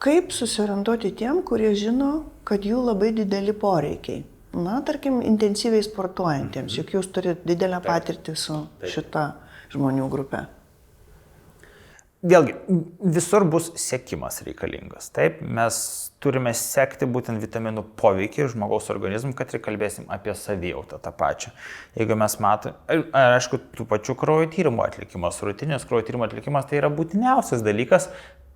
Kaip susiorientuoti tiem, kurie žino, kad jų labai dideli poreikiai? Na, tarkim, intensyviai sportuojantiems, juk jūs turite didelę patirtį su šita žmonių grupe. Vėlgi, visur bus sekimas reikalingas. Taip, mes turime sekti būtent vitaminų poveikį žmogaus organizmui, kad ir kalbėsim apie savijautą tą pačią. Jeigu mes matome, aišku, tų pačių kraujo tyrimų atlikimas, rutinis kraujo tyrimų atlikimas, tai yra būtiniausias dalykas,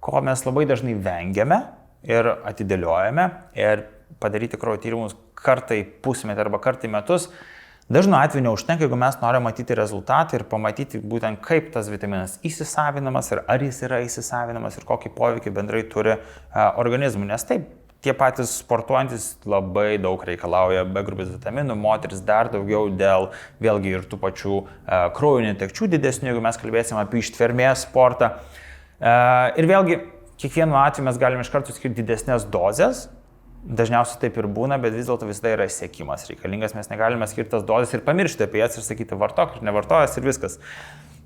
ko mes labai dažnai vengiame ir atidėliojame, ir padaryti kraujo tyrimus kartą į pusmetį arba kartą į metus. Dažnu atveju neužtenka, jeigu mes norime matyti rezultatą ir pamatyti būtent kaip tas vitaminas įsisavinamas ir ar jis yra įsisavinamas ir kokį poveikį bendrai turi organizmui. Nes taip, tie patys sportuojantis labai daug reikalauja B grupės vitaminų, moteris dar daugiau dėl vėlgi ir tų pačių kraujo netekčių didesnių, jeigu mes kalbėsim apie ištvermės sportą. Ir vėlgi, kiekvienu atveju mes galime iš karto skirti didesnės dozes. Dažniausiai taip ir būna, bet vis dėlto visada yra sekimas reikalingas, mes negalime skirti tas dozes ir pamiršti apie jas ir sakyti vartok ir nevartojas ir viskas.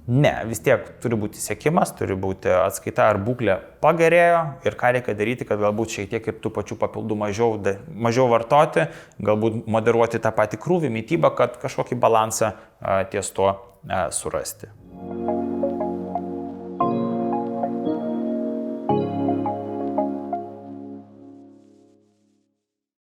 Ne, vis tiek turi būti sekimas, turi būti atskaita ar būklė pagerėjo ir ką reikia daryti, kad galbūt šiek tiek ir tų pačių papildų mažiau vartoti, galbūt moderuoti tą patį krūvį, mitybą, kad kažkokį balansą ties tuo surasti.